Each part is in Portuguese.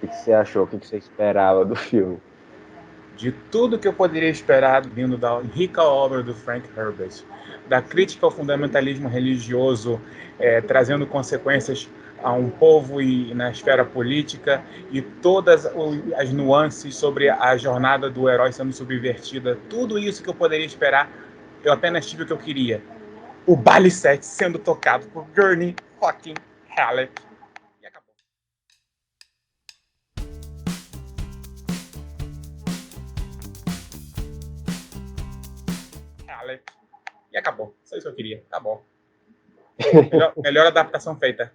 O que você achou? O que você esperava do filme? De tudo que eu poderia esperar vindo da rica obra do Frank Herbert, da crítica ao fundamentalismo religioso, trazendo consequências a um povo e na esfera política, e todas as nuances sobre a jornada do herói sendo subvertida, tudo isso que eu poderia esperar, eu apenas tive o que eu queria. O Baile 7 sendo tocado por Gurney fucking Halleck. E acabou. Halleck. E acabou. Só isso que eu queria. Tá bom. Melhor adaptação feita.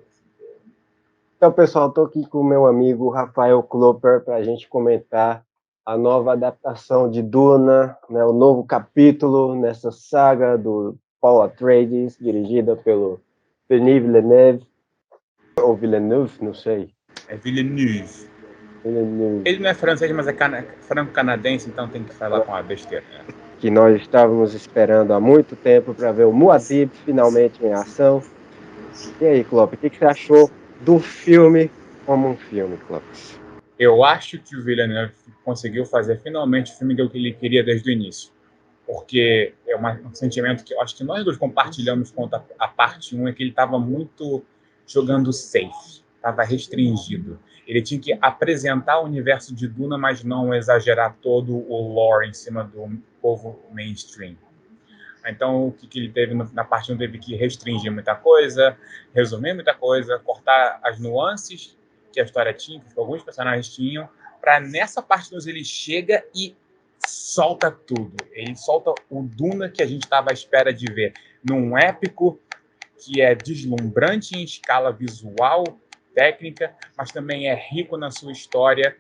Então, pessoal, estou aqui com o meu amigo Rafael Klopper para a gente comentar a nova adaptação de Duna, né, o novo capítulo nessa saga do Paul Atreides, dirigida pelo Denis Villeneuve, ou Villeneuve, não sei. É Villeneuve. Villeneuve. Ele não é francês, mas é franco-canadense, então tem que falar com a besteira. Que nós estávamos esperando há muito tempo para ver o Muad'Dib finalmente em ação. E aí, Klopp, o que você achou do filme como um filme, Klopp? Eu acho que o Villeneuve conseguiu fazer finalmente o filme que ele queria desde o início. Porque é um sentimento que eu acho que nós dois compartilhamos quanto a parte 1, é que ele estava muito jogando safe, estava restringido. Ele tinha que apresentar o universo de Duna, mas não exagerar todo o lore em cima do povo mainstream. Então, o que ele teve na parte 1, teve que restringir muita coisa, resumir muita coisa, cortar as nuances que a história tinha, que alguns personagens tinham, para nessa parte 2 ele chega e solta tudo. Ele solta o Duna que a gente estava à espera de ver num épico que é deslumbrante em escala visual, técnica, mas também é rico na sua história,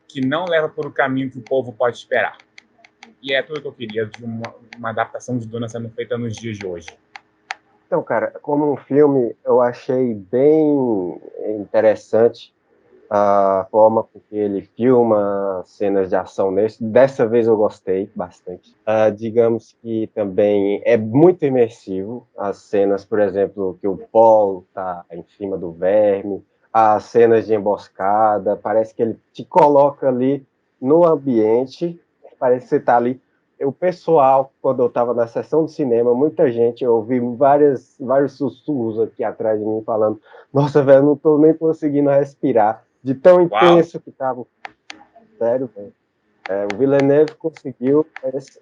que não leva por o caminho que o povo pode esperar. E é tudo que eu queria de uma adaptação de Duna sendo feita nos dias de hoje. Então, cara, como um filme, eu achei bem interessante a forma com que ele filma cenas de ação nesse. Dessa vez eu gostei bastante. Digamos que também é muito imersivo. As cenas, por exemplo, que o Paul tá em cima do verme, as cenas de emboscada, parece que ele te coloca ali no ambiente, parece que você tá ali. O pessoal, quando eu estava na sessão de cinema, muita gente, eu ouvi vários sussurros aqui atrás de mim falando: nossa, velho, não tô nem conseguindo respirar de tão Uau! intenso que estava. Sério, velho. O Villeneuve conseguiu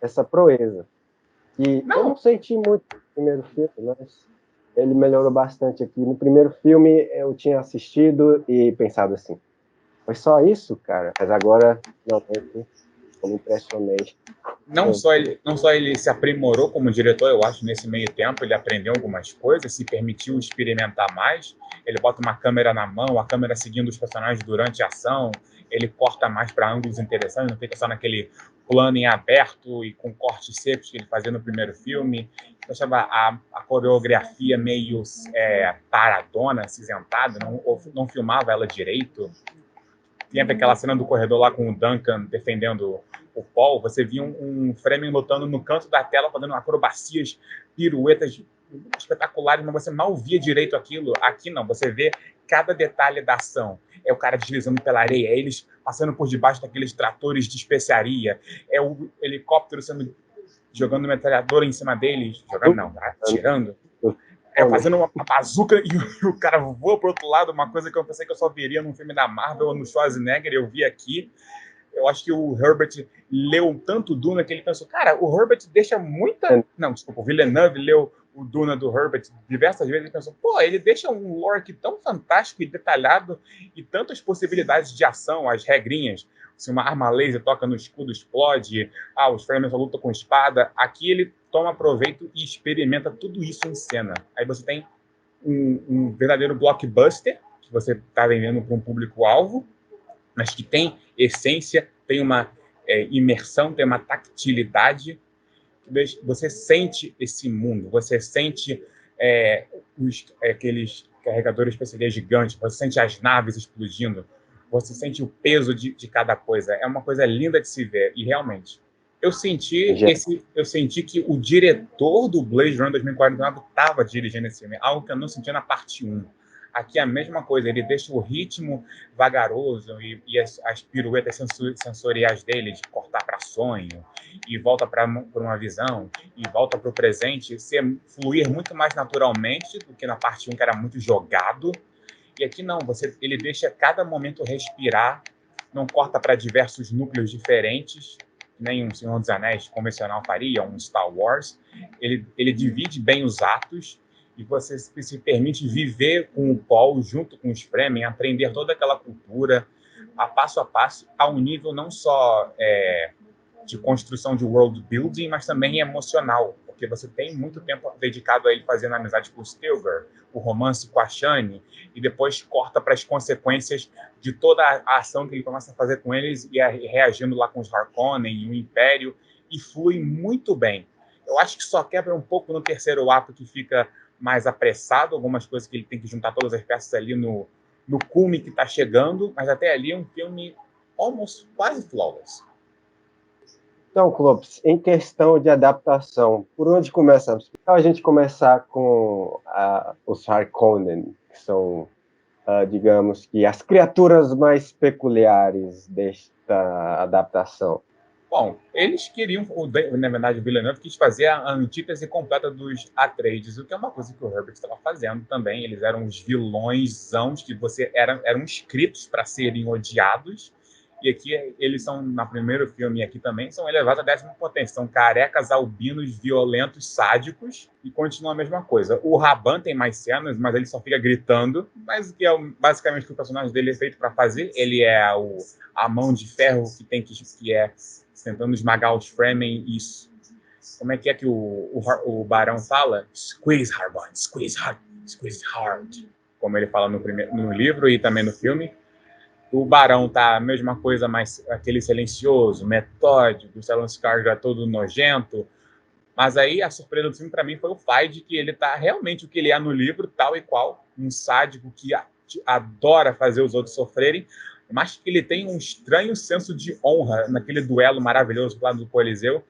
essa proeza. E eu Não, não senti muito no primeiro filme, mas ele melhorou bastante aqui. No primeiro filme eu tinha assistido e pensado assim, foi só isso, cara? Mas agora, finalmente, eu me impressionei. não só ele se aprimorou como diretor, eu acho, nesse meio tempo, ele aprendeu algumas coisas, se permitiu experimentar mais. Ele bota uma câmera na mão, a câmera seguindo os personagens durante a ação, ele corta mais para ângulos interessantes, não fica só naquele plano em aberto e com cortes secos que ele fazia no primeiro filme. Eu achava a coreografia meio paradona, acinzentada, não filmava ela direito. Tinha aquela cena do corredor lá com o Duncan defendendo o Paul, você via um Fremen lutando no canto da tela, fazendo acrobacias, piruetas espetaculares, mas você mal via direito aquilo. Aqui não, você vê cada detalhe da ação. É o cara deslizando pela areia, é eles passando por debaixo daqueles tratores de especiaria, é o helicóptero sendo jogando metralhadora em cima deles, jogando não, atirando, fazendo uma bazuca e o cara voa pro outro lado, uma coisa que eu pensei que eu só veria num filme da Marvel ou no Schwarzenegger, eu vi aqui. Eu acho que o Herbert leu tanto Duna que ele pensou, cara, o Herbert deixa muita... Não, desculpa, o Villeneuve leu o Duna do Herbert diversas vezes e pensou, pô, ele deixa um lore aqui tão fantástico e detalhado e tantas possibilidades de ação, as regrinhas. Se uma arma laser toca no escudo, explode. Os Fremen só lutam com espada. Aqui ele toma proveito e experimenta tudo isso em cena. Aí você tem um verdadeiro blockbuster que você está vendendo para um público-alvo, mas que tem essência, tem uma imersão, tem uma tactilidade. Você sente esse mundo, você sente aqueles carregadores PCD gigantes, você sente as naves explodindo, você sente o peso de cada coisa. É uma coisa linda de se ver, e realmente. Eu senti que o diretor do Blade Runner 2049 estava dirigindo esse filme, algo que eu não senti na parte 1. Aqui é a mesma coisa, ele deixa o ritmo vagaroso e as piruetas sensoriais dele, de cortar para sonho, e volta para uma visão, e volta para o presente, fluir muito mais naturalmente do que na parte 1, que era muito jogado. E aqui não, ele deixa cada momento respirar, não corta para diversos núcleos diferentes, nem um Senhor dos Anéis convencional faria, um Star Wars. Ele divide bem os atos e você se permite viver com o Paul junto com os Fremen, aprender toda aquela cultura, a passo, a um nível não só de construção de world building, mas também emocional, porque você tem muito tempo dedicado a ele fazendo amizade com o Stilgar, o romance com a Shani, e depois corta para as consequências de toda a ação que ele começa a fazer com eles e reagindo lá com os Harkonnen e o Império, e flui muito bem. Eu acho que só quebra um pouco no terceiro ato, que fica mais apressado, algumas coisas que ele tem que juntar todas as peças ali no cume que está chegando, mas até ali é um filme quase flawless. Então, Clopes, em questão de adaptação, por onde começamos? Então, a gente começar com os Harkonnen, que são, digamos que, as criaturas mais peculiares desta adaptação. Bom, eles queriam, na verdade, o Villeneuve quis fazer a antítese completa dos Atreides, o que é uma coisa que o Herbert estava fazendo também. Eles eram os vilõezãos que eram escritos para serem odiados. E aqui eles são, no primeiro filme e aqui também, são elevados à 10ª potência. São carecas, albinos, violentos, sádicos, e continua a mesma coisa. O Rabban tem mais cenas, mas ele só fica gritando. Mas o que é basicamente o que o personagem dele é feito para fazer, ele é a mão de ferro que é tentando esmagar os Fremen. Isso. Como é que o Barão fala? Squeeze, Rabban, squeeze hard, squeeze hard. Como ele fala no livro e também no filme. O Barão tá a mesma coisa, mas aquele silencioso, metódico, o Stellan Skarsgård todo nojento. Mas aí a surpresa do filme para mim foi o Feyd, que ele tá realmente o que ele é no livro, tal e qual, um sádico que adora fazer os outros sofrerem, mas que ele tem um estranho senso de honra naquele duelo maravilhoso lá do Coliseu.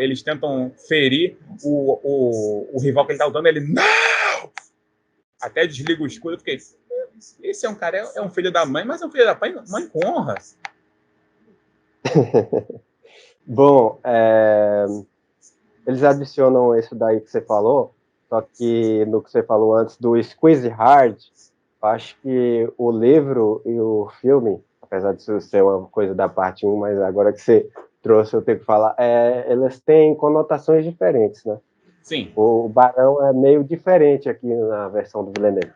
Eles tentam ferir o rival que ele tá lutando, ele não! Até desliga o escudo, eu fiquei... Esse é um cara, é um filho da mãe, mas é um filho da mãe com honra. Bom, eles adicionam isso daí que você falou, só que no que você falou antes do Squeeze Hard, acho que o livro e o filme, apesar de isso ser uma coisa da parte 1, mas agora que você trouxe eu tenho que falar, eles têm conotações diferentes, né? Sim. O Barão é meio diferente aqui na versão do Villeneuve.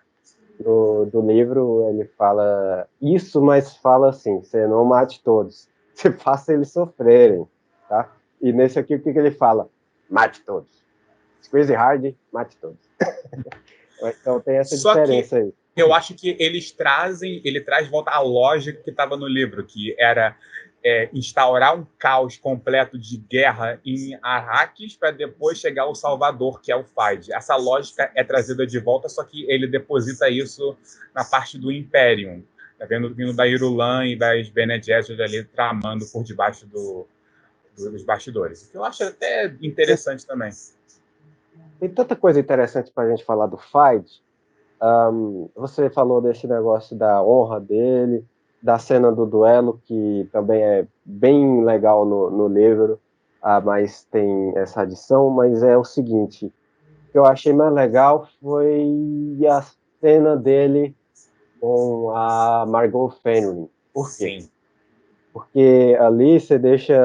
Do livro ele fala isso, mas fala assim: você não mate todos, você faça eles sofrerem, tá? E nesse aqui o que ele fala? Mate todos. Squeeze hard, mate todos. Então tem essa diferença aí. Eu acho que ele traz de volta a lógica que estava no livro, que era instaurar um caos completo de guerra em Arrakis para depois chegar ao Salvador, que é o Feyd. Essa lógica é trazida de volta, só que ele deposita isso na parte do Imperium, tá vendo, vindo da Irulan e das Bene Gesserit ali tramando por debaixo dos bastidores. Eu acho até interessante também. Tem tanta coisa interessante para a gente falar do Feyd. Você falou desse negócio da honra dele, da cena do duelo, que também é bem legal no livro, mas tem essa adição. Mas é o seguinte, o que eu achei mais legal foi a cena dele com a Margot Fenring. Por quê? Sim. Porque ali você deixa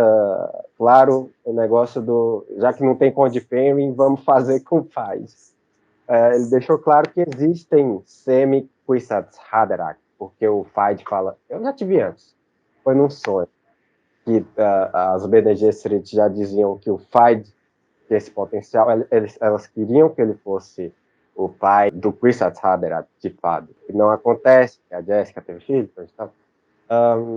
claro o negócio já que não tem Conde Fenring, vamos fazer com Feyd. Ele deixou claro que existem semi-Kwisatz Haderach, porque o Feyd fala, eu já tive antes, foi num sonho, que as Bene Gesserit já diziam que o Feyd tinha esse potencial, elas queriam que ele fosse o pai do Kwisatz Haderach, de fato. E não acontece, a Jessica teve filho,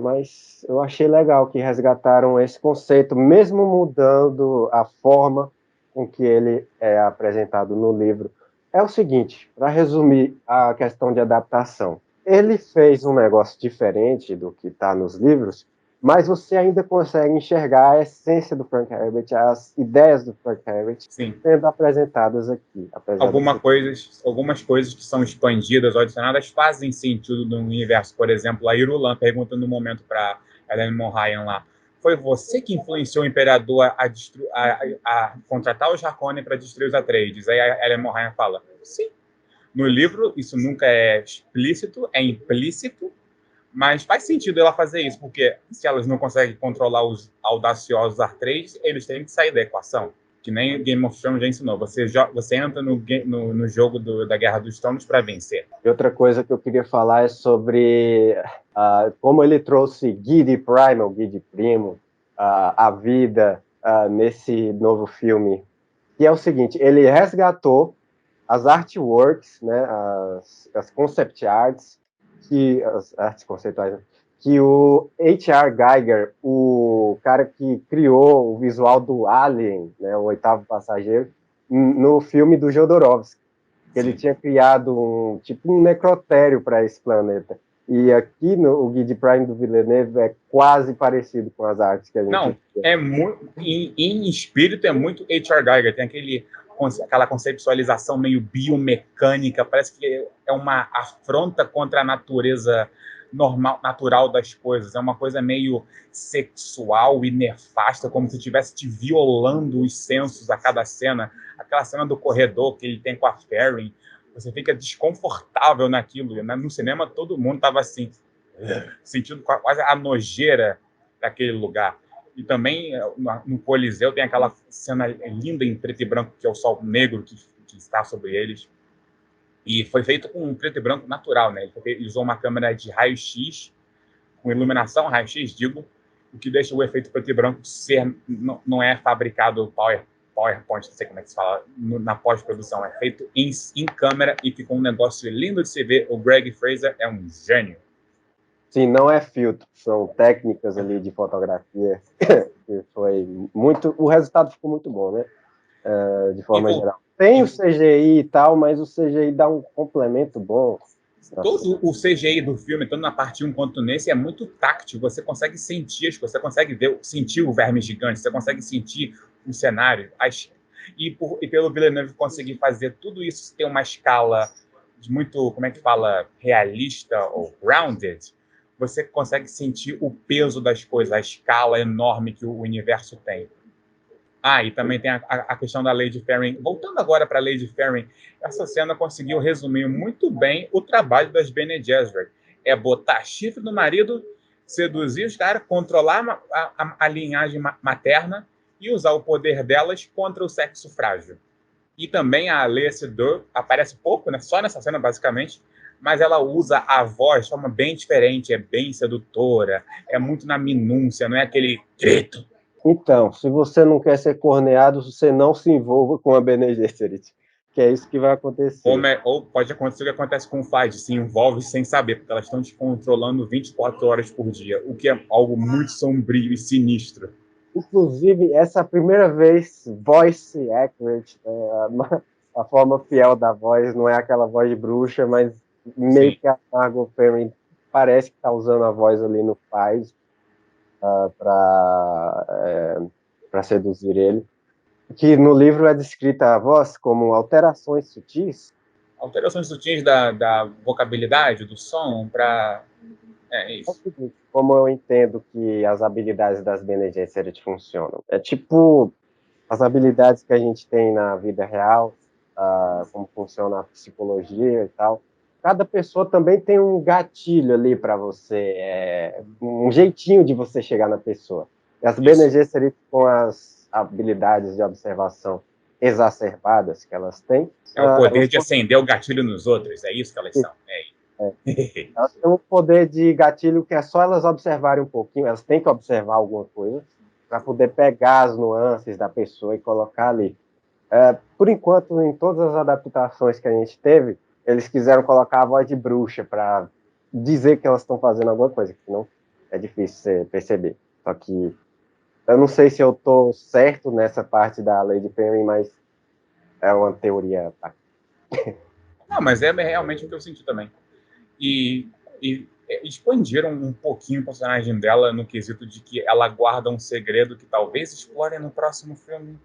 mas eu achei legal que resgataram esse conceito, mesmo mudando a forma com que ele é apresentado no livro. É o seguinte, para resumir a questão de adaptação, ele fez um negócio diferente do que está nos livros, mas você ainda consegue enxergar a essência do Frank Herbert, as ideias do Frank Herbert Sim. sendo apresentadas aqui. Algumas coisas que são expandidas ou adicionadas fazem sentido no universo. Por exemplo, a Irulan pergunta no momento para Helen Monrayan lá: foi você que influenciou o Imperador a contratar os Harkonnen para destruir os Atreides? Aí a Helen Monrayan fala: sim. No livro, isso nunca é explícito, é implícito, mas faz sentido ela fazer isso, porque se elas não conseguem controlar os audaciosos Atreides, eles têm que sair da equação. Que nem Game of Thrones já ensinou. Você entra no jogo da Guerra dos Tronos para vencer. E outra coisa que eu queria falar é sobre como ele trouxe Gide Primal, Gide Primo, a vida nesse novo filme. Que é o seguinte, ele resgatou as artworks, né, as concept arts, as artes conceituais, que o H.R. Giger, o cara que criou o visual do Alien, né, o Oitavo Passageiro, no filme do Jodorowsky, que ele tinha criado um necrotério para esse planeta. E aqui o Guide Prime do Villeneuve é quase parecido com as artes que a gente... Não, é muito... Em espírito é muito H.R. Giger, tem aquela conceptualização meio biomecânica, parece que é uma afronta contra a natureza natural das coisas, é uma coisa meio sexual e nefasta, como se estivesse te violando os sensos a cada cena. Aquela cena do corredor que ele tem com a Ferrin, você fica desconfortável naquilo. No cinema todo mundo estava assim, sentindo quase a nojeira daquele lugar. E também no Coliseu tem aquela cena linda em preto e branco, que é o sol negro que está sobre eles. E foi feito com um preto e branco natural, né? Ele usou uma câmera de raio-x, com iluminação raio-x, digo, o que deixa o efeito preto e branco não é fabricado PowerPoint, não sei como é que se fala, na pós-produção. É feito em câmera e ficou um negócio lindo de se ver. O Greg Fraser é um gênio. Sim, não é filtro, são técnicas ali de fotografia que foi muito... O resultado ficou muito bom, né? De forma geral. Tem o CGI e tal, mas o CGI dá um complemento bom. Todo o CGI do filme, tanto na parte 1 quanto nesse, é muito táctil. Você consegue sentir as coisas, você consegue sentir o verme gigante, você consegue sentir o cenário. E pelo Villeneuve conseguir fazer tudo isso ter uma escala de muito, como é que fala, realista ou grounded, você consegue sentir o peso das coisas, a escala enorme que o universo tem. E também tem a questão da Lady Ferrin. Voltando agora para a Lady Ferrin, essa cena conseguiu resumir muito bem o trabalho das Bene Gesserit. É botar chifre no marido, seduzir os caras, controlar a linhagem materna e usar o poder delas contra o sexo frágil. E também a Lea Seydoux aparece pouco, né? Só nessa cena, basicamente, mas ela usa a voz de forma bem diferente, é bem sedutora, é muito na minúcia, não é aquele grito. Então, se você não quer ser corneado, você não se envolva com a Bene Gesserit, que é isso que vai acontecer. Ou pode acontecer o que acontece com o Fad, se envolve sem saber, porque elas estão te controlando 24 horas por dia, o que é algo muito sombrio e sinistro. Inclusive, essa é a primeira vez voice accurate, né? A forma fiel da voz, não é aquela voz de bruxa, mas meio que a Margot Ferrin parece que está usando a voz ali no Faz para seduzir ele. Que no livro é descrita a voz como alterações sutis. Alterações sutis da vocabilidade, do som, para... É isso. Como eu entendo que as habilidades das Bene Gesserit funcionam. É tipo as habilidades que a gente tem na vida real, como funciona a psicologia e tal. Cada pessoa também tem um gatilho ali para você, um jeitinho de você chegar na pessoa. E as Bene Gesserit, com as habilidades de observação exacerbadas que elas têm... É o poder de acender o gatilho nos outros, é isso que elas são. Elas têm um poder de gatilho que é só elas observarem um pouquinho, elas têm que observar alguma coisa para poder pegar as nuances da pessoa e colocar ali. Por enquanto, em todas as adaptações que a gente teve, eles quiseram colocar a voz de bruxa para dizer que elas estão fazendo alguma coisa, que não é difícil você perceber. Só que eu não sei se eu estou certo nessa parte da Lady Perry, mas é uma teoria. Não, mas é realmente o que eu senti também. E expandiram um pouquinho o personagem dela no quesito de que ela guarda um segredo que talvez explorem no próximo filme.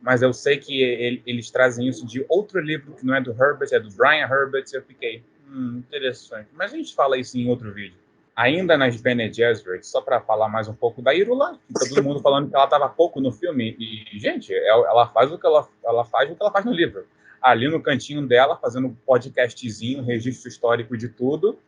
Mas eu sei que eles trazem isso de outro livro que não é do Herbert, é do Brian Herbert. Eu fiquei, interessante. Mas a gente fala isso em outro vídeo. Ainda nas Bene Gesserit, só para falar mais um pouco da Irulan, que tá todo mundo falando que ela estava pouco no filme. E, gente, ela faz o que ela faz o que ela faz no livro. Ali no cantinho dela, fazendo um podcastzinho, registro histórico de tudo.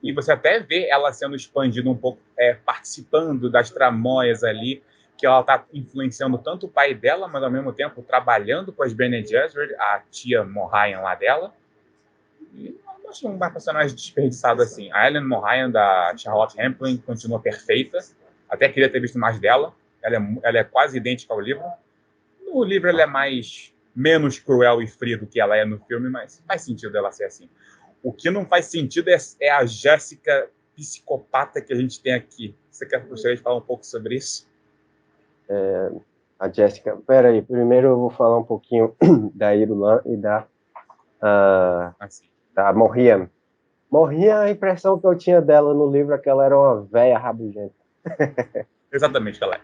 E você até vê ela sendo expandida um pouco, participando das tramóias ali, que ela está influenciando tanto o pai dela, mas ao mesmo tempo trabalhando com as Bene Gesserit, a tia Moraine lá dela. E não acho um personagem desperdiçado assim. A Ellen Moraine, da Charlotte Rampling, continua perfeita. Até queria ter visto mais dela. Ela é quase idêntica ao livro. No livro ela é menos cruel e fria do que ela é no filme, mas faz sentido ela ser assim. O que não faz sentido é a Jéssica psicopata que a gente tem aqui. Você gostaria de falar um pouco sobre isso? A Jéssica, peraí, primeiro eu vou falar um pouquinho da Irulan e da Morrian. Morrian, a impressão que eu tinha dela no livro é que ela era uma véia rabugenta. Exatamente, ela é.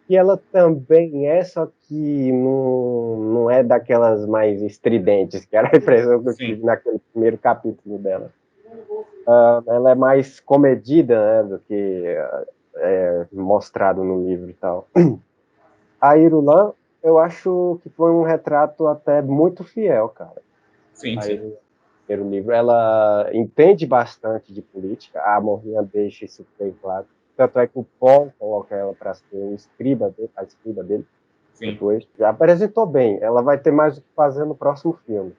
E ela também é, só que não é daquelas mais estridentes, que era a impressão que eu tive naquele primeiro capítulo dela. Ela é mais comedida, né, do que mostrado no livro e tal. A Irulan, eu acho que foi um retrato até muito fiel, cara. Sim. Primeiro livro, ela entende bastante de política, a Morrian deixa isso bem claro. Tanto é que o Paul coloca ela para ser a escriba dele. Sim. Depois. Já apresentou bem. Ela vai ter mais o que fazer no próximo filme.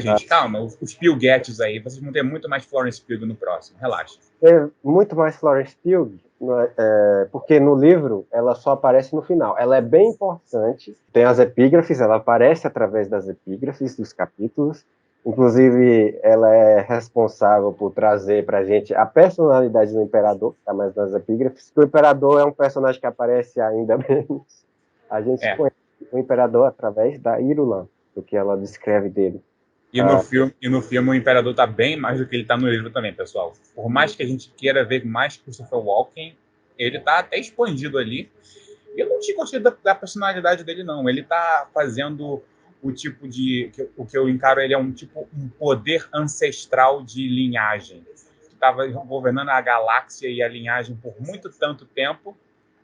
Gente, calma. Os Pilguetes aí, vocês vão ter muito mais Florence Pugh no próximo. Relaxa. Muito mais Florence Pugh, porque no livro ela só aparece no final. Ela é bem importante. Tem as epígrafes, ela aparece através das epígrafes dos capítulos. Inclusive, ela é responsável por trazer pra gente a personalidade do Imperador, que está mais nas epígrafes. O Imperador é um personagem que aparece ainda menos. A gente conhece o Imperador através da Irulan, do que ela descreve dele. E no filme o Imperador tá bem mais do que ele tá no livro também, pessoal. Por mais que a gente queira ver mais Christopher Walken, ele tá até expandido ali. Eu não te gostei da personalidade dele, não. Ele tá fazendo o tipo de... O que eu encaro ele é um poder ancestral de linhagem. Que estava governando a galáxia e a linhagem por muito tanto tempo,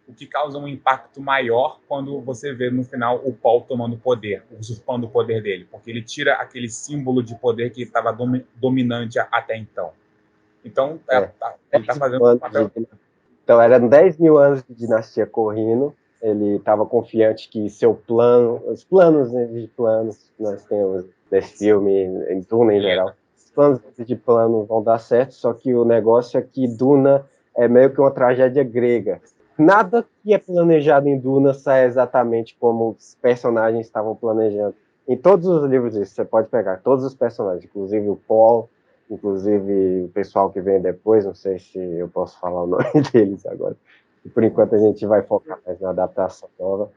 o que causa um impacto maior quando você vê no final o Paul tomando poder, usurpando o poder dele, porque ele tira aquele símbolo de poder que estava dominante até então. Então, ele está fazendo um papel... Então, eram 10 mil anos de dinastia Corrino. Ele estava confiante que os planos de planos que nós temos nesse filme, em Duna em geral, os planos de plano vão dar certo, só que o negócio é que Duna é meio que uma tragédia grega. Nada que é planejado em Duna sai exatamente como os personagens estavam planejando. Em todos os livros isso, você pode pegar todos os personagens, inclusive o Paul, inclusive o pessoal que vem depois, não sei se eu posso falar o nome deles agora. E por enquanto a gente vai focar mais na adaptação nova.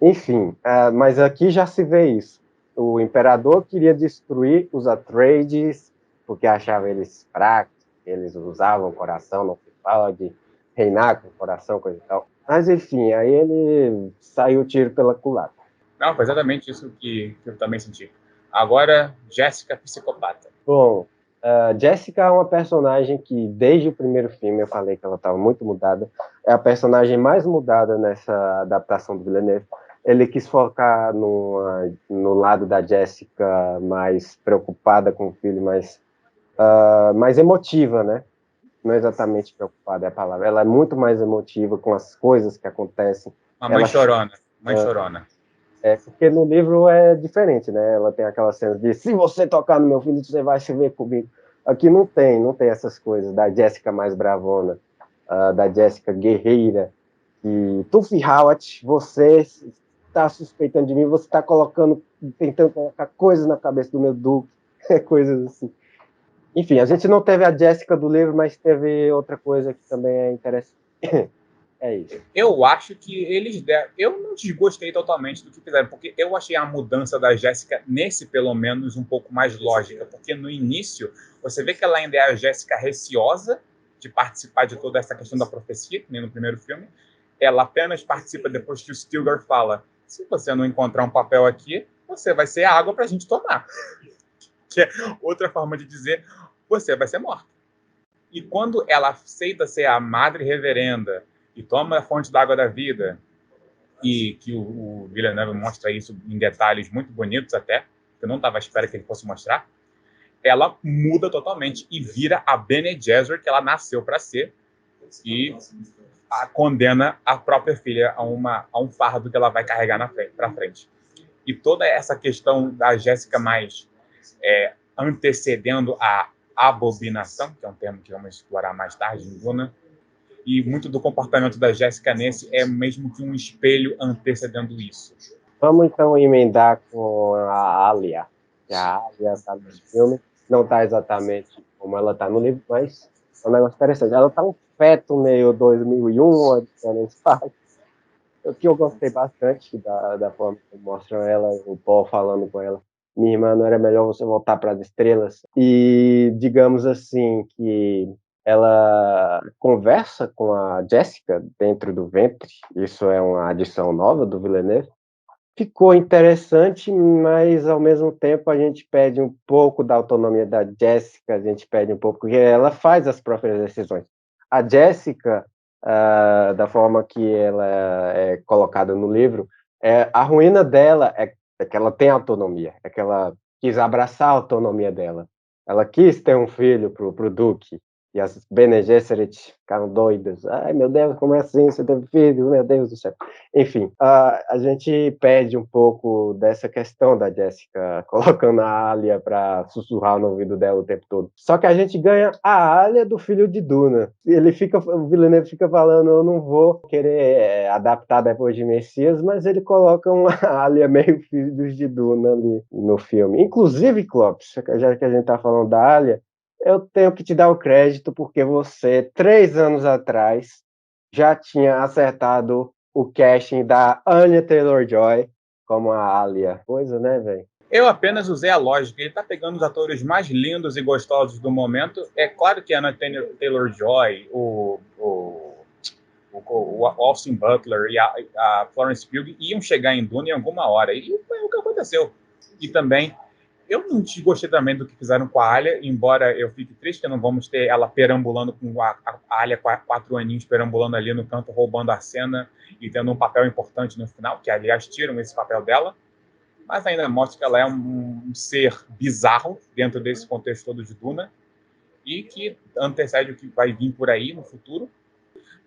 Enfim, mas aqui já se vê isso. O imperador queria destruir os Atreides porque achava eles fracos, eles usavam o coração, não se pode reinar com o coração, coisa e tal. Mas enfim, aí ele saiu tiro pela culatra. Não, foi exatamente isso que eu também senti. Agora, Jéssica psicopata. Bom, Jéssica é uma personagem que, desde o primeiro filme, eu falei que ela estava muito mudada. É a personagem mais mudada nessa adaptação do Villeneuve. Ele quis focar no lado da Jéssica mais preocupada com o filho, mais emotiva, né? Não é exatamente preocupada é a palavra. Ela é muito mais emotiva com as coisas que acontecem. Uma mãe chorona. Mãe chorona. Porque no livro é diferente, né? Ela tem aquela cena de se você tocar no meu filho, você vai se ver comigo. Aqui não tem essas coisas da Jéssica mais bravona, da Jéssica guerreira. E Tufi Hawat, você está suspeitando de mim, você está tentando colocar coisas na cabeça do meu Duque, coisas assim. Enfim, a gente não teve a Jéssica do livro, mas teve outra coisa que também é interessante. É isso. Eu acho que eles deram... Eu não desgostei totalmente do que fizeram, porque eu achei a mudança da Jéssica, nesse pelo menos, um pouco mais lógica, porque no início, você vê que ela ainda é a Jéssica receosa, de participar de toda essa questão da profecia, que nem no primeiro filme. Ela apenas participa depois que o Stilgar fala: se você não encontrar um papel aqui, você vai ser água para a gente tomar. Que é outra forma de dizer: você vai ser morta. E quando ela aceita ser a madre reverenda e toma a fonte da água da vida, e que o Villeneuve mostra isso em detalhes muito bonitos até, que eu não estava à espera que ele fosse mostrar, ela muda totalmente e vira a Bene Gesserit que ela nasceu para ser, e condena a própria filha a um fardo que ela vai carregar para frente. E toda essa questão da Jéssica mais antecedendo a abominação, que é um termo que vamos explorar mais tarde em Duna, e muito do comportamento da Jéssica nesse é mesmo que um espelho antecedendo isso. Vamos então emendar com a Alia. A Alia está no filme, não está exatamente como ela está no livro, mas é um negócio interessante. Ela está um feto meio 2001, Odisseia no Espaço. O que eu gostei bastante da forma que mostram ela, o Paul falando com ela: minha irmã, não era melhor você voltar para as estrelas? E digamos assim que ela conversa com a Jéssica dentro do ventre. Isso é uma adição nova do Villeneuve. Ficou interessante, mas ao mesmo tempo a gente pede um pouco da autonomia da Jéssica, a gente pede um pouco, porque ela faz as próprias decisões. A Jéssica, da forma que ela é colocada no livro, a ruína dela é que ela tem autonomia, é que ela quis abraçar a autonomia dela. Ela quis ter um filho pro Duque, e as Bene Gesserit ficaram doidas. Ai, meu Deus, como é assim? Você teve filho? Meu Deus do céu. Enfim, a gente perde um pouco dessa questão da Jéssica colocando a Alia para sussurrar no ouvido dela o tempo todo. Só que a gente ganha a Alia do filho de Duna. O Villeneuve fica falando: eu não vou querer adaptar depois de Messias, mas ele coloca uma Alia meio filho de Duna ali no filme. Inclusive, Clopes, já que a gente tá falando da Alia, eu tenho que te dar o crédito porque você, 3 anos atrás, já tinha acertado o casting da Anya Taylor-Joy como a Alia. Coisa, né, velho? Eu apenas usei a lógica. Ele está pegando os atores mais lindos e gostosos do momento. É claro que a Anya Taylor-Joy, o Austin Butler e a Florence Pugh iam chegar em Duna em alguma hora. E foi o que aconteceu. E também, eu não gostei também do que fizeram com a Alia, embora eu fique triste que não vamos ter ela perambulando com a Alia com 4 aninhos, perambulando ali no canto, roubando a cena e tendo um papel importante no final, que aliás tiram esse papel dela, mas ainda mostra que ela é um ser bizarro dentro desse contexto todo de Duna e que antecede o que vai vir por aí no futuro,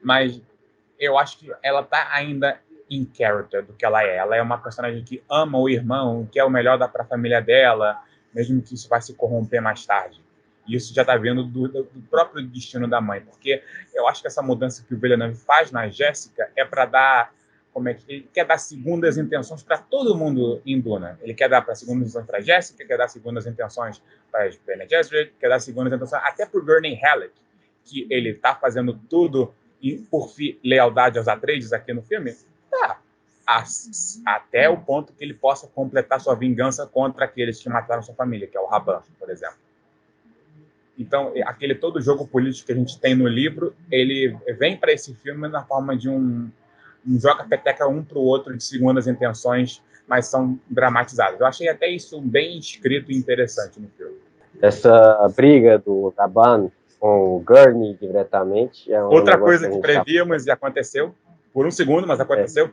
mas eu acho que ela tá ainda in character do que ela é. Ela é uma personagem que ama o irmão, que é o melhor para a família dela, mesmo que isso vai se corromper mais tarde. E isso já está vindo do próprio destino da mãe, porque eu acho que essa mudança que o Villeneuve faz na Jéssica é para dar, ele quer dar segundas intenções para todo mundo em Duna. Ele quer dar para segundas intenções para a Jéssica, quer dar segundas intenções para as Bene Gesserit, quer dar segundas intenções até para o Gurney Halleck, que ele está fazendo tudo e por lealdade aos Atreides aqui no filme, tá. Até o ponto que ele possa completar sua vingança contra aqueles que mataram sua família, que é o Rabban, por exemplo. Então, aquele todo jogo político que a gente tem no livro, ele vem para esse filme na forma de um joga-peteca um para o outro de segundas intenções, mas são dramatizadas. Eu achei até isso bem escrito e interessante no filme. Essa briga do Rabban com o Gurney diretamente é outra coisa que prevíamos e aconteceu por um segundo, mas aconteceu.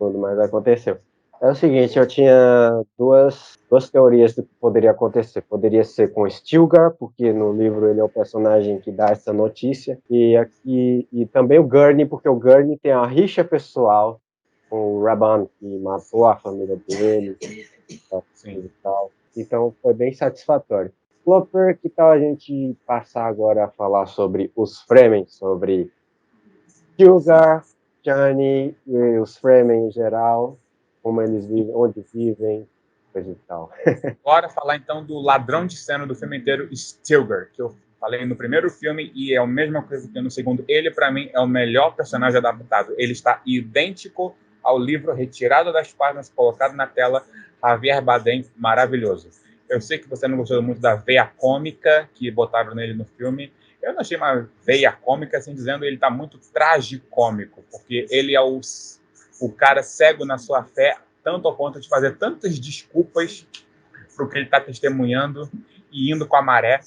Mas aconteceu. É o seguinte, eu tinha duas teorias do que poderia acontecer. Poderia ser com Stilgar, porque no livro ele é o personagem que dá essa notícia, e também o Gurney, porque o Gurney tem uma rixa pessoal com o Rabban, que matou a família dele. Sim. E tal. Então foi bem satisfatório. Flopper, que tal a gente passar agora a falar sobre os Fremen, sobre Stilgar, Chani e os Fremen em geral, como eles vivem, onde vivem, coisa e tal. Bora falar então do ladrão de cena do filme inteiro, Stilgar, que eu falei no primeiro filme e é a mesma coisa que no segundo. Ele, para mim, é o melhor personagem adaptado. Ele está idêntico ao livro, retirado das páginas, colocado na tela. Javier Bardem, maravilhoso. Eu sei que você não gostou muito da veia cômica que botaram nele no filme. Eu não achei uma veia cômica, assim, dizendo ele está muito tragicômico, porque ele é o cara cego na sua fé, tanto ao ponto de fazer tantas desculpas para o que ele está testemunhando e indo com a maré,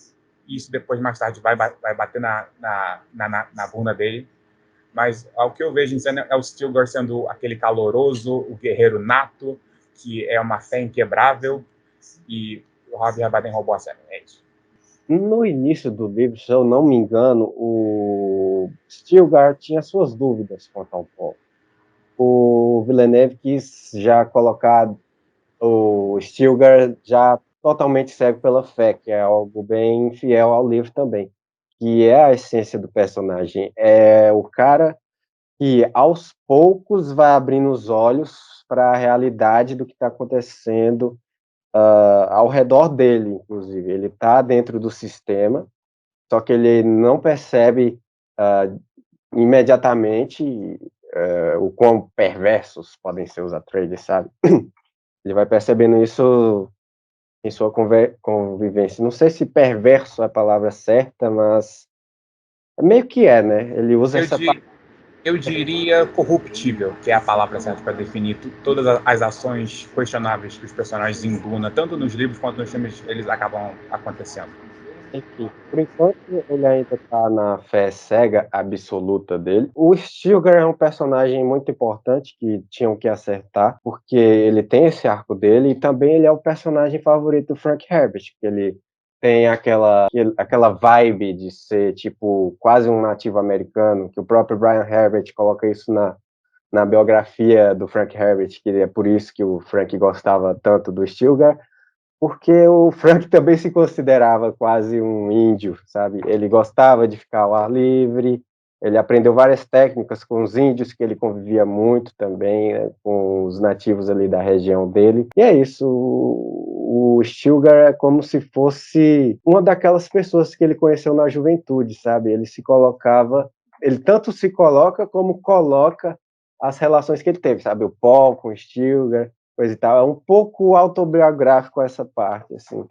e isso depois, mais tarde, vai bater na bunda dele. Mas o que eu vejo em cena é o Stilgar sendo aquele caloroso, o guerreiro nato, que é uma fé inquebrável, e o Javier Bardem roubou a cena. É isso. No início do livro, se eu não me engano, o Stilgar tinha suas dúvidas quanto ao Paul. O Villeneuve quis já colocar o Stilgar já totalmente cego pela fé, que é algo bem fiel ao livro também, que é a essência do personagem. É o cara que, aos poucos, vai abrindo os olhos para a realidade do que está acontecendo ao redor dele, inclusive. Ele está dentro do sistema, só que ele não percebe imediatamente o quão perversos podem ser os Atreides, sabe? Ele vai percebendo isso em sua convivência. Não sei se perverso é a palavra certa, mas meio que é, né? Ele usa Eu, essa di, eu diria corruptível, que é a palavra certa para definir todas as ações questionáveis que os personagens em Duna, tanto nos livros quanto nos filmes, eles acabam acontecendo. Enfim, por enquanto ele ainda está na fé cega absoluta dele. O Stilgar é um personagem muito importante que tinham que acertar, porque ele tem esse arco dele e também ele é o personagem favorito do Frank Herbert, que ele tem aquela vibe de ser tipo quase um nativo americano, que o próprio Brian Herbert coloca isso na biografia do Frank Herbert, que é por isso que o Frank gostava tanto do Stilgar, porque o Frank também se considerava quase um índio, sabe? Ele gostava de ficar ao ar livre, ele aprendeu várias técnicas com os índios, que ele convivia muito também, né, com os nativos ali da região dele. E é isso, o Stilgar é como se fosse uma daquelas pessoas que ele conheceu na juventude, sabe? Ele tanto se coloca como coloca as relações que ele teve, sabe? O Paul com o Stilgar, coisa e tal. É um pouco autobiográfico essa parte, assim.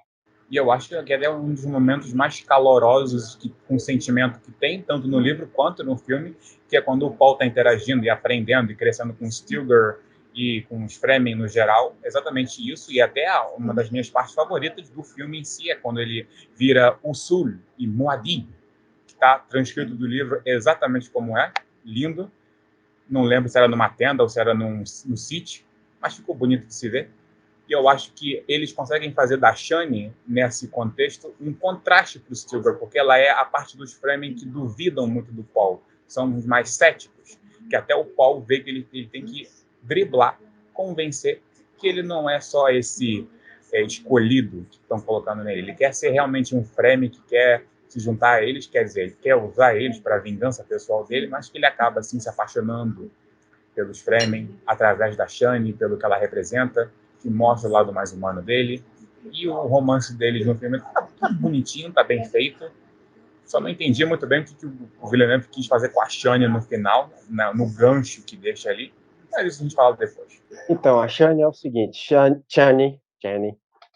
E eu acho que é um dos momentos mais calorosos com o sentimento que tem, tanto no livro quanto no filme, que é quando o Paul está interagindo e aprendendo e crescendo com o Stilgar e com os Fremen no geral. Exatamente isso, e até uma das minhas partes favoritas do filme em si é quando ele vira Usul e Muad'Dib, que está transcrito do livro exatamente como é, lindo. Não lembro se era numa tenda ou se era no sítio, mas ficou bonito de se ver. E eu acho que eles conseguem fazer da Shani, nesse contexto, um contraste para o Stilgar, porque ela é a parte dos Fremen que duvidam muito do Paul, são os mais céticos, que até o Paul vê que ele tem que driblar, convencer que ele não é só esse escolhido que estão colocando nele, ele quer ser realmente um Fremen que quer se juntar a eles, quer dizer, ele quer usar eles para a vingança pessoal dele, mas que ele acaba assim se apaixonando pelos Fremen, através da Shani, pelo que ela representa, que mostra o lado mais humano dele. E o romance deles no filme tá bonitinho, tá bem feito. Só não entendi muito bem o que o Villeneuve quis fazer com a Shani no final, no gancho que deixa ali. Mas isso a gente fala depois. Então, a Shani é o seguinte, Shani,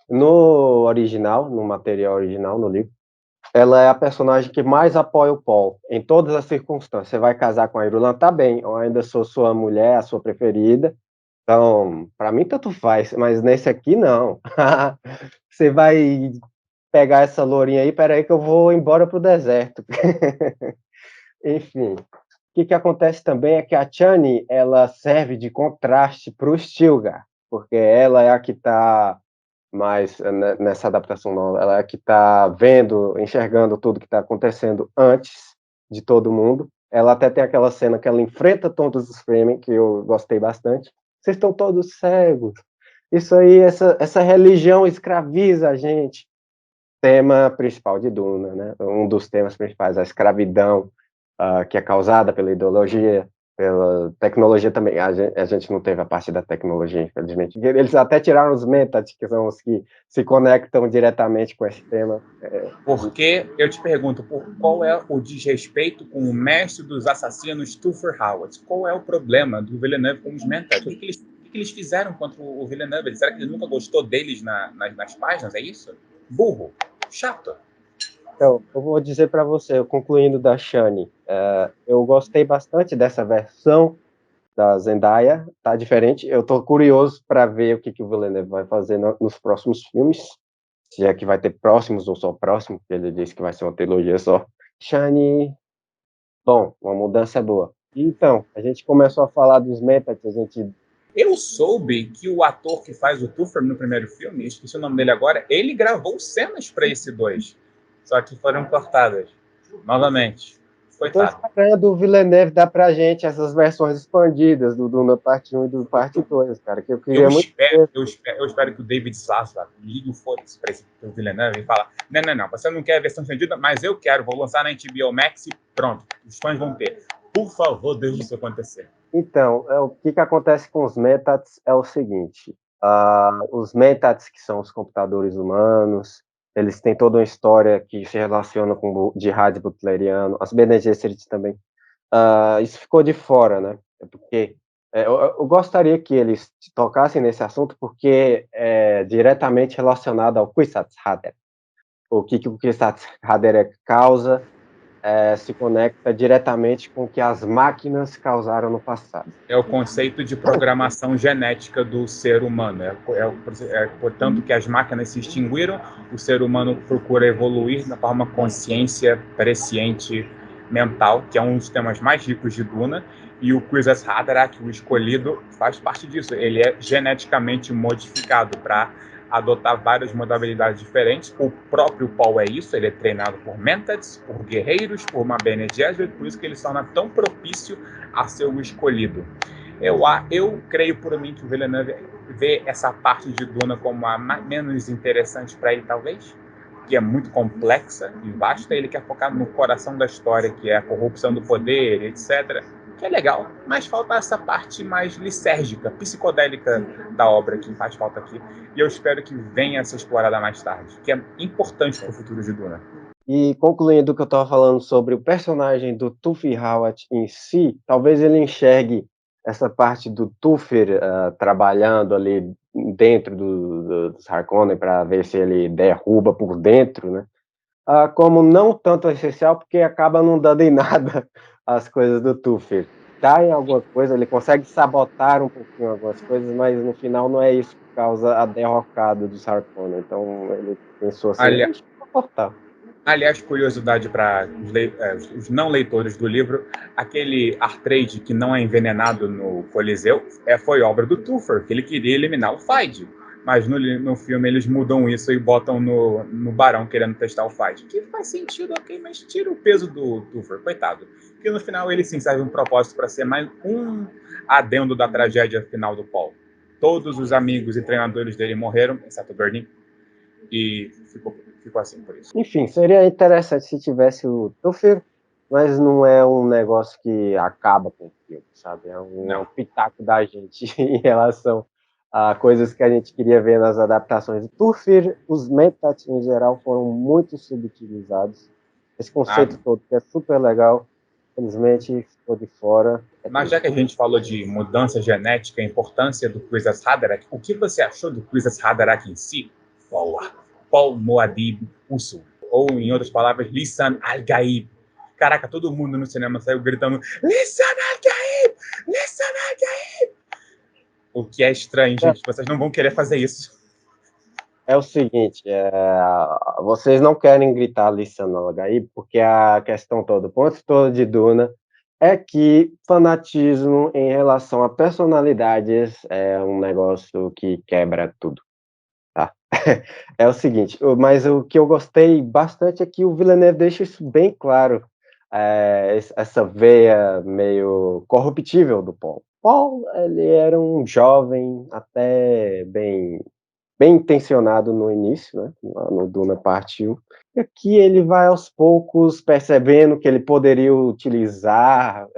no original, no material original, no livro, ela é a personagem que mais apoia o Paul, em todas as circunstâncias. Você vai casar com a Irulan, tá bem, eu ainda sou sua mulher, a sua preferida, então, para mim tanto faz, mas nesse aqui não. Você vai pegar essa lourinha aí, peraí que eu vou embora pro deserto. Enfim, o que acontece também é que a Chani, ela serve de contraste para o Stilgar, porque ela é a que está mais nessa adaptação nova, ela é a que está vendo, enxergando tudo que está acontecendo antes de todo mundo. Ela até tem aquela cena que ela enfrenta todos os Fremen, que eu gostei bastante. Vocês estão todos cegos. Isso aí, essa religião escraviza a gente. Tema principal de Duna, né? Um dos temas principais, a escravidão, que é causada pela ideologia, pela tecnologia também. A gente não teve a parte da tecnologia, infelizmente. Eles até tiraram os mentats, que são os que se conectam diretamente com esse tema. Porque eu te pergunto, qual é o desrespeito com o mestre dos assassinos, Tufir Howard? Qual é o problema do Villeneuve com os mentats? O que eles fizeram contra o Villeneuve? Será que ele nunca gostou deles nas páginas? É isso? Burro. Chato. Então, eu vou dizer para você, concluindo da Shani, eu gostei bastante dessa versão da Zendaya, tá diferente. Eu tô curioso para ver o que o Villeneuve vai fazer nos próximos filmes, se é que vai ter próximos ou só próximo, porque ele disse que vai ser uma trilogia só. Shani, bom, uma mudança boa. Então, a gente começou a falar dos metas, a gente... Eu soube que o ator que faz o Toofer no primeiro filme, esqueci o nome dele agora, ele gravou cenas para esse 2. Só que foram cortadas. Novamente. Eu tô Coitado. esperando o Villeneuve dar pra gente essas versões expandidas do Duna parte 1 e do parte 2, cara, que eu queria muito ver. Eu espero que o David Zaslav ligue o foda-se para esse Villeneuve e fala: não, você não quer a versão estendida, mas eu quero, vou lançar na HBO Max e pronto, os fãs vão ter. Por favor, deixe isso acontecer. Então, o que acontece com os metats é o seguinte, os metats, que são os computadores humanos, eles têm toda uma história que se relaciona com o jihad butleriano, as Bene Gesserit também. Isso ficou de fora, né? Porque eu gostaria que eles tocassem nesse assunto, porque é diretamente relacionado ao Kwisatz Haderach. O que o Kwisatz Haderach causa se conecta diretamente com o que as máquinas causaram no passado. É o conceito de programação genética do ser humano. Portanto, que as máquinas se extinguiram, o ser humano procura evoluir na forma consciência presciente mental, que é um dos temas mais ricos de Duna, e o Kwisatz Haderach, o escolhido, faz parte disso. Ele é geneticamente modificado para adotar várias modalidades diferentes. O próprio Paul é isso, ele é treinado por Mentats, por guerreiros, por uma Bene Gesserit, por isso que ele se torna tão propício a ser o escolhido. Eu creio por mim que o Villeneuve vê essa parte de Duna como a menos interessante para ele, talvez, que é muito complexa e vasta. Ele quer focar no coração da história, que é a corrupção do poder, etc., que é legal, mas falta essa parte mais lisérgica, psicodélica da obra que faz falta aqui, e eu espero que venha a ser explorada mais tarde, que é importante para o futuro de Duna. E concluindo o que eu estava falando sobre o personagem do Tufir Hawat em si, talvez ele enxergue essa parte do Tufir trabalhando ali dentro dos Harkonnen para ver se ele derruba por dentro, né? Como não tanto essencial, porque acaba não dando em nada as coisas do Tufir. Dá em alguma coisa, ele consegue sabotar um pouquinho algumas coisas, mas no final não é isso que causa a derrocada dos Harkonnen. Então ele pensou assim, Ali- deixa eu cortar. Aliás, curiosidade para os não leitores do livro, aquele Artrade que não é envenenado no Coliseu foi obra do Tufir, que ele queria eliminar o Feyd. Mas no filme eles mudam isso e botam no Barão querendo testar o Feyd. Que faz sentido, ok, mas tira o peso do Tufir, coitado. Porque no final ele sim serve um propósito para ser mais um adendo da tragédia final do Paul. Todos os amigos e treinadores dele morreram, exceto o Bernie, e ficou assim por isso. Enfim, seria interessante se tivesse o Tufir, mas não é um negócio que acaba com o filme, sabe? É um pitaco da gente em relação a coisas que a gente queria ver nas adaptações. O Tufir, os Mentats em geral foram muito subutilizados. Esse conceito todo que é super legal, infelizmente ficou de fora. Mas já que a gente falou de mudança genética, a importância do Kwisatz Haderach, o que você achou do Kwisatz Haderach em si? Paul Muad'Dib Ussul, ou em outras palavras, Lisan Al-Gaib. Caraca, todo mundo no cinema saiu gritando Lisan Al-Gaib! Lisan Al-Gaib! O que é estranho, gente. Vocês não vão querer fazer isso. É o seguinte, vocês não querem gritar Lisan Al-Gaib, porque a questão toda, o ponto todo de Duna é que fanatismo em relação a personalidades é um negócio que quebra tudo, tá? É o seguinte, mas o que eu gostei bastante é que o Villeneuve deixa isso bem claro, essa veia meio corruptível do Paul. Paul, ele era um jovem até bem intencionado no início, né, no Duna Parte 1, e aqui ele vai aos poucos percebendo que ele poderia utilizar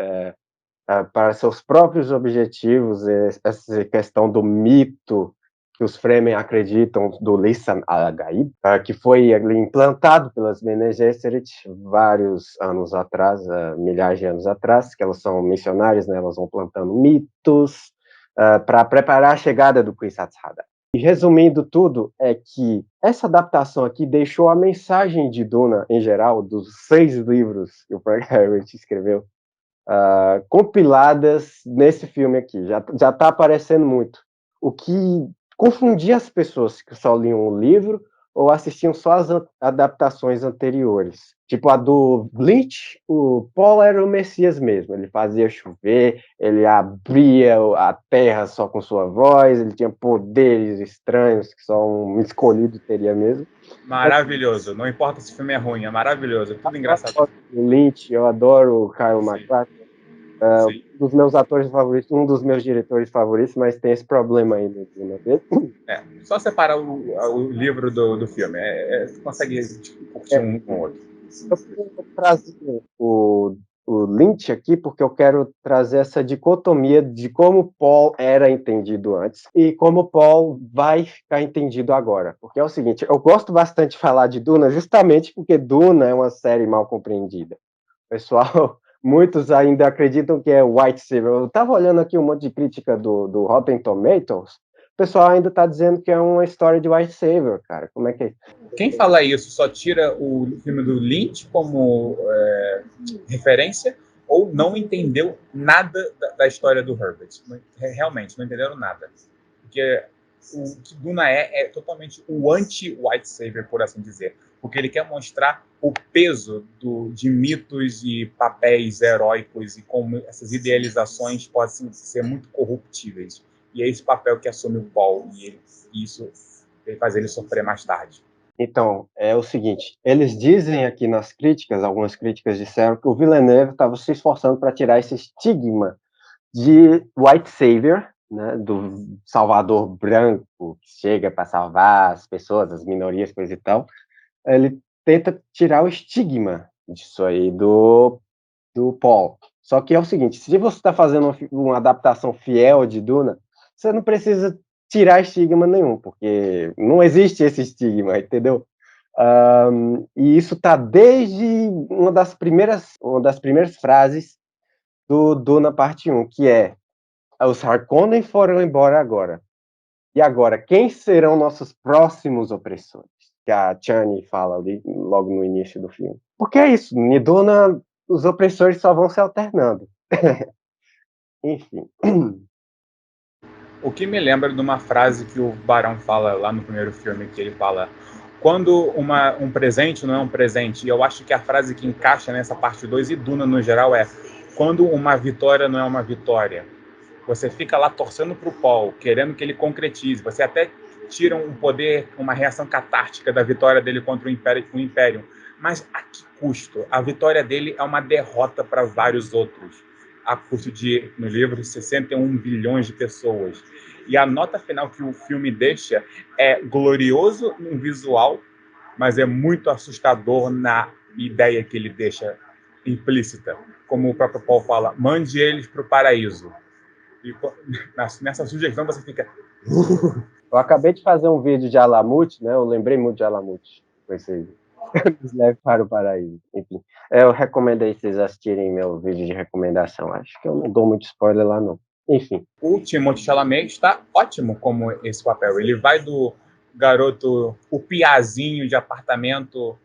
para seus próprios objetivos essa questão do mito que os Fremen acreditam do Lisan Al-Gaib, que foi implantado pelas Bene Gesserit vários anos atrás, milhares de anos atrás, que elas são missionárias, né, elas vão plantando mitos para preparar a chegada do Kwisatz Haderach. E resumindo tudo, é que essa adaptação aqui deixou a mensagem de Duna, em geral, dos 6 livros que o Frank Herbert escreveu, compiladas nesse filme aqui. Já está aparecendo muito. O que confundia as pessoas que só liam o livro ou assistiam só as adaptações anteriores. Tipo a do Lynch, o Paul era o Messias mesmo. Ele fazia chover, ele abria a terra só com sua voz, ele tinha poderes estranhos que só um escolhido teria mesmo. Maravilhoso. Não importa se o filme é ruim, é maravilhoso. É tudo engraçado. O Lynch, eu adoro o Kyle MacLachlan. Sim. Um dos meus atores favoritos, um dos meus diretores favoritos, mas tem esse problema aí no filme dele. Só separar o livro do filme. Você consegue curtir um com o outro. Eu quero trazer o Lynch aqui porque eu quero trazer essa dicotomia de como Paul era entendido antes e como Paul vai ficar entendido agora. Porque é o seguinte, eu gosto bastante de falar de Duna justamente porque Duna é uma série mal compreendida. Pessoal, muitos ainda acreditam que é White Savior. Eu estava olhando aqui um monte de crítica do Rotten Tomatoes, o pessoal ainda está dizendo que é uma história de White Savior, cara. Como é que é? Quem fala isso só tira o filme do Lynch como referência ou não entendeu nada da história do Herbert. Realmente, não entenderam nada. Porque o que Duna é totalmente o anti-White Savior, por assim dizer. Porque ele quer mostrar o peso de mitos e papéis heróicos e como essas idealizações podem ser muito corruptíveis. E é esse papel que assume o Paul e isso faz ele sofrer mais tarde. Então, é o seguinte, eles dizem aqui nas críticas, algumas críticas disseram que o Villeneuve estava se esforçando para tirar esse estigma de White Savior, né, do salvador branco que chega para salvar as pessoas, as minorias, coisa e tal. Ele tenta tirar o estigma disso aí do Paul. Só que é o seguinte, se você está fazendo uma adaptação fiel de Duna, você não precisa tirar estigma nenhum, porque não existe esse estigma, entendeu? E isso está desde uma das primeiras frases do Duna parte 1, que é: os Harkonnen foram embora agora. E agora, quem serão nossos próximos opressores? Que a Chani fala ali, logo no início do filme. Porque é isso, em Duna, os opressores só vão se alternando. Enfim. O que me lembra de uma frase que o Barão fala lá no primeiro filme, que ele fala: quando um presente não é um presente. E eu acho que a frase que encaixa nessa parte 2 e Duna no geral é: quando uma vitória não é uma vitória. Você fica lá torcendo pro Paul, querendo que ele concretize. Você até tira um poder, uma reação catártica da vitória dele contra o Império. Mas a que custo? A vitória dele é uma derrota para vários outros. A custo de, no livro, 61 bilhões de pessoas. E a nota final que o filme deixa é glorioso no visual, mas é muito assustador na ideia que ele deixa implícita. Como o próprio Paul fala, mande eles para o paraíso. E nessa sugestão você fica... Eu acabei de fazer um vídeo de Alamut, né? Eu lembrei muito de Alamut. Pensei, nos leve para o paraíso. Enfim, eu recomendei vocês assistirem meu vídeo de recomendação. Acho que eu não dou muito spoiler lá, não. Enfim. O Timothée Chalamet está ótimo como esse papel. Ele vai do garoto, o piazinho de apartamento,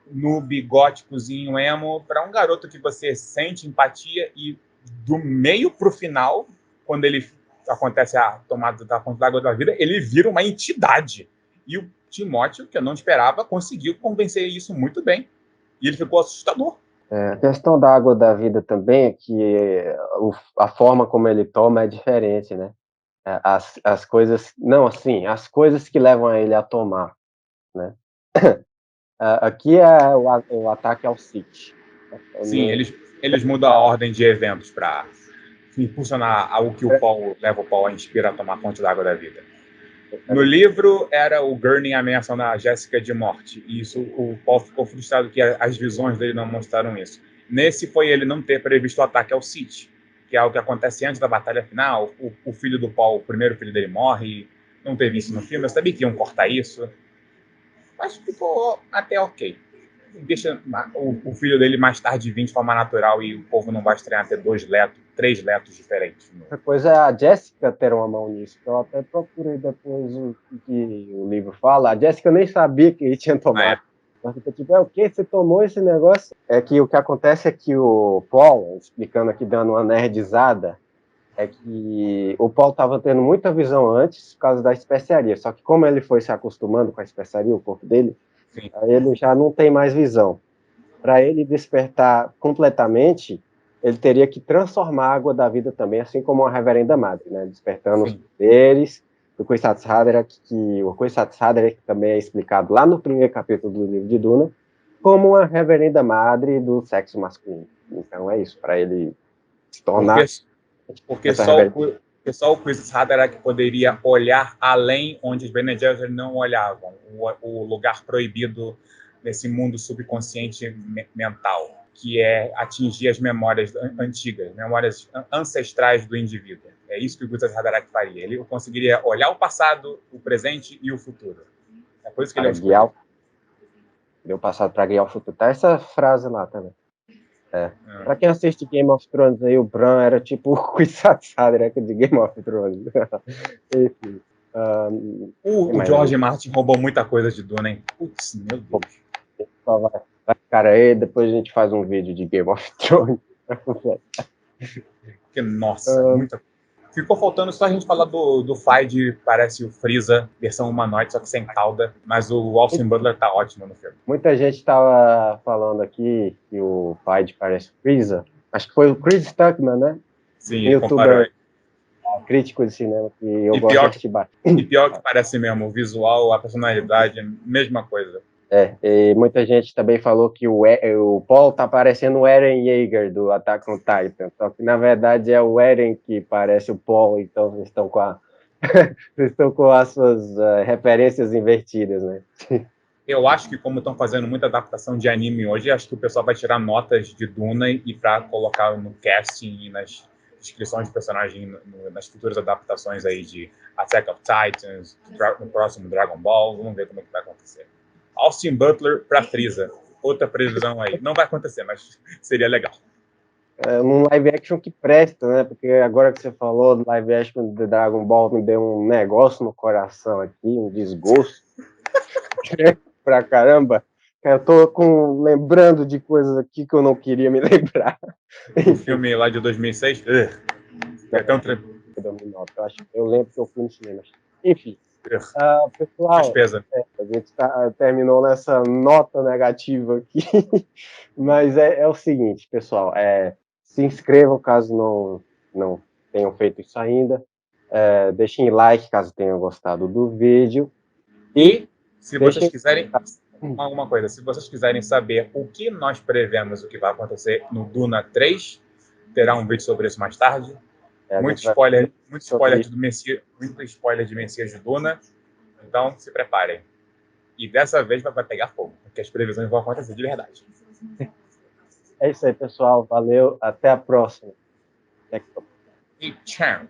noob, góticozinho, emo, para um garoto que você sente empatia e do meio para o final, quando ele acontece a tomada da fonte d'água da vida, ele vira uma entidade. E o Timóteo, que eu não esperava, conseguiu convencer isso muito bem. E ele ficou assustador. A questão da água da vida também é que a forma como ele toma é diferente, né? As coisas, não, assim, as coisas que levam a ele a tomar, né? Aqui é o ataque ao Sith. Sim, eles mudam a ordem de eventos para impulsionar algo que o Paul leva o Paul a inspirar a tomar a fonte da água da vida. No livro, era o Gurney ameaçando a Jéssica de morte. E isso, o Paul ficou frustrado que as visões dele não mostraram isso. Nesse foi ele não ter previsto o ataque ao Sith, que é algo que acontece antes da batalha final. O filho do Paul, o primeiro filho dele, morre. Não teve isso no filme. Eu sabia que iam cortar isso. Mas ficou até ok. deixa o filho dele mais tarde vir de forma natural e o povo não vai estranhar ter 3 Letos diferentes. Outra coisa é a Jessica ter uma mão nisso, que eu até procurei depois o que o livro fala. A Jessica nem sabia que ele tinha tomado. Mas fica tipo, o que? Você tomou esse negócio? É que o que acontece é que o Paul, explicando aqui, dando uma nerdizada, é que o Paul estava tendo muita visão antes por causa da especiaria, só que como ele foi se acostumando com a especiaria, o corpo dele, aí ele já não tem mais visão. Para ele despertar completamente, ele teria que transformar a água da vida também, assim como a Reverenda Madre, né? Despertando os poderes do Kwisatz Haderach, que o Kwisatz Haderach também é explicado lá no primeiro capítulo do livro de Duna, como a Reverenda Madre do sexo masculino. Então é isso, para ele se tornar... Porque só o Kwisatz Haderach poderia olhar além onde os Bene Gesserit não olhavam, o lugar proibido nesse mundo subconsciente mental, que é atingir as memórias antigas, memórias ancestrais do indivíduo. É isso que o Kwisatz Haderach faria. Ele conseguiria olhar o passado, o presente e o futuro. É por isso que ele é Deu passado para guiar o futuro. Tá essa frase lá também. Pra quem assiste Game of Thrones aí, o Bran era tipo o Kwisatz Haderach de Game of Thrones. Enfim. O George Martin roubou muita coisa de Duna, hein? Putz, meu Deus. Cara, aí depois a gente faz um vídeo de Game of Thrones. Porque, nossa, muita coisa. Ficou faltando só a gente falar do Feyd, parece o Freeza, versão humanoide, só que sem cauda, mas o Austin Butler tá ótimo no filme. Muita gente tava falando aqui que o Feyd parece o Freeza. Acho que foi o Chris Stuckman, né? Sim, youtuber crítico de cinema, que eu gosto de assistir bastante. E pior que parece mesmo, o visual, a personalidade, mesma coisa. E muita gente também falou que o Paul tá parecendo o Eren Yeager do Attack on Titan, só que na verdade é o Eren que parece o Paul, então vocês estão com as suas referências invertidas, né? Eu acho que como estão fazendo muita adaptação de anime hoje, acho que o pessoal vai tirar notas de Duna e para colocar no casting e nas descrições de personagem nas futuras adaptações aí de Attack of Titans, no próximo Dragon Ball. Vamos ver como é que vai acontecer. Austin Butler para Freeza. Outra previsão aí. Não vai acontecer, mas seria legal. Num live action que presta, né? Porque agora que você falou do live action de Dragon Ball, me deu um negócio no coração aqui, um desgosto. Pra caramba. Eu tô lembrando de coisas aqui que eu não queria me lembrar. O filme lá de 2006? É tão tranquilo. Eu lembro que eu fui no cinema. Enfim. Pessoal, a gente terminou nessa nota negativa aqui, mas é o seguinte, pessoal, se inscrevam caso não tenham feito isso ainda, deixem like caso tenham gostado do vídeo, e se vocês quiserem alguma coisa, se vocês quiserem saber o que nós prevemos o que vai acontecer no Duna 3, terá um vídeo sobre isso mais tarde. Muito spoiler de Messias de Duna. Então, se preparem. E dessa vez vai pegar fogo, porque as previsões vão acontecer de verdade. É isso aí, pessoal. Valeu. Até a próxima. E tchau.